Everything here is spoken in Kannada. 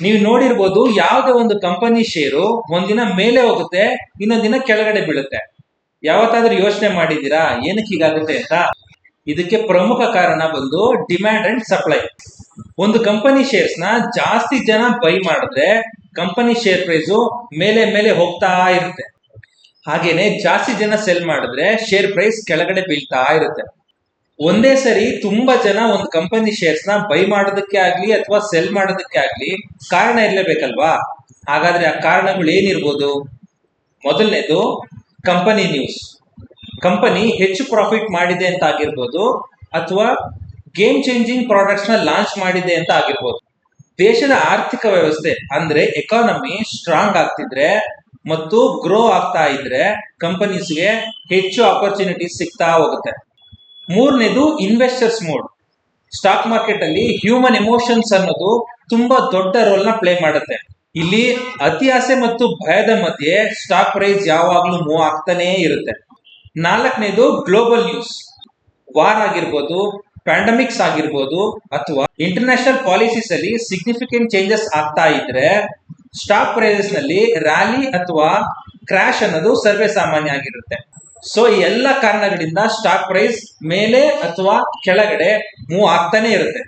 ನೀವು ನೋಡಿರ್ಬೋದು, ಯಾವುದೇ ಒಂದು ಕಂಪನಿ ಶೇರು ಒಂದಿನ ಮೇಲೆ ಹೋಗುತ್ತೆ, ಇನ್ನೊಂದ್ ದಿನ ಕೆಳಗಡೆ ಬೀಳುತ್ತೆ. ಯಾವತ್ತಾದ್ರೂ ಯೋಚನೆ ಮಾಡಿದೀರಾ ಏನಕ್ಕೆ ಹೀಗಾಗುತ್ತೆ ಅಂತ? ಇದಕ್ಕೆ ಪ್ರಮುಖ ಕಾರಣ ಬಂದು ಡಿಮ್ಯಾಂಡ್ ಅಂಡ್ ಸಪ್ಲೈ. ಒಂದು ಕಂಪನಿ ಶೇರ್ಸ್ ನ ಜಾಸ್ತಿ ಜನ ಬೈ ಮಾಡಿದ್ರೆ ಕಂಪನಿ ಶೇರ್ ಪ್ರೈಸ್ ಮೇಲೆ ಮೇಲೆ ಹೋಗ್ತಾ ಇರುತ್ತೆ. ಹಾಗೇನೆ ಜಾಸ್ತಿ ಜನ ಸೆಲ್ ಮಾಡಿದ್ರೆ ಶೇರ್ ಪ್ರೈಸ್ ಕೆಳಗಡೆ ಬೀಳ್ತಾ ಇರುತ್ತೆ. ಒಂದೇ ಸರಿ ತುಂಬಾ ಜನ ಒಂದು ಕಂಪನಿ ಶೇರ್ಸ್ ನ ಬೈ ಮಾಡೋದಕ್ಕೆ ಆಗ್ಲಿ ಅಥವಾ ಸೆಲ್ ಮಾಡೋದಕ್ಕೆ ಆಗ್ಲಿ ಕಾರಣ ಇರ್ಲೇಬೇಕಲ್ವಾ? ಹಾಗಾದ್ರೆ ಆ ಕಾರಣಗಳು ಏನಿರ್ಬೋದು? ಮೊದಲನೇದು ಕಂಪನಿ ನ್ಯೂಸ್. ಕಂಪನಿ ಹೆಚ್ಚು ಪ್ರಾಫಿಟ್ ಮಾಡಿದೆ ಅಂತ ಆಗಿರ್ಬೋದು, ಅಥವಾ ಗೇಮ್ ಚೇಂಜಿಂಗ್ ಪ್ರಾಡಕ್ಟ್ಸ್ ನ ಲಾಂಚ್ ಮಾಡಿದೆ ಅಂತ ಆಗಿರ್ಬೋದು. ದೇಶದ ಆರ್ಥಿಕ ವ್ಯವಸ್ಥೆ ಅಂದ್ರೆ ಎಕಾನಮಿ ಸ್ಟ್ರಾಂಗ್ ಆಗ್ತಿದ್ರೆ ಮತ್ತು ಗ್ರೋ ಆಗ್ತಾ ಇದ್ರೆ ಕಂಪನೀಸ್ಗೆ ಹೆಚ್ಚು ಆಪರ್ಚುನಿಟೀಸ್ ಸಿಗ್ತಾ ಹೋಗುತ್ತೆ. ಮೂರನೇದು ಇನ್ವೆಸ್ಟರ್ಸ್ ಮೋಡ್. ಸ್ಟಾಕ್ ಮಾರ್ಕೆಟ್ ಅಲ್ಲಿ ಹ್ಯೂಮನ್ ಎಮೋಷನ್ಸ್ ಅನ್ನೋದು ತುಂಬಾ ದೊಡ್ಡ ರೋಲ್ ನ ಪ್ಲೇ ಮಾಡುತ್ತೆ. ಇಲ್ಲಿ ಅತಿ ಆಸೆ ಮತ್ತು ಭಯದ ಮಧ್ಯೆ ಸ್ಟಾಕ್ ಪ್ರೈಸ್ ಯಾವಾಗ್ಲೂ ಮೂವ್ ಆಗ್ತಾನೆ ಇರುತ್ತೆ. ನಾಲ್ಕನೇದು ಗ್ಲೋಬಲ್ ನ್ಯೂಸ್. ವಾರ್ ಆಗಿರ್ಬೋದು, ಪ್ಯಾಂಡಮಿಕ್ಸ್ ಆಗಿರ್ಬೋದು, ಅಥವಾ ಇಂಟರ್ನ್ಯಾಷನಲ್ ಪಾಲಿಸೀಸ್ ಅಲ್ಲಿ ಸಿಗ್ನಿಫಿಕೆಂಟ್ ಚೇಂಜಸ್ ಆಗ್ತಾ ಇದ್ರೆ ಸ್ಟಾಕ್ ಪ್ರೈಸಸ್ ನಲ್ಲಿ ರ್ಯಾಲಿ ಅಥವಾ ಕ್ರಾಶ್ ಅನ್ನೋದು ಸರ್ವೇ ಸಾಮಾನ್ಯ ಆಗಿರುತ್ತೆ. ಸೊ ಈ ಎಲ್ಲ ಕಾರಣಗಳಿಂದ ಸ್ಟಾಕ್ ಪ್ರೈಸ್ ಮೇಲೆ ಅಥವಾ ಕೆಳಗಡೆ ಮೂವ್ ಆಗ್ತಾನೆ ಇರುತ್ತೆ.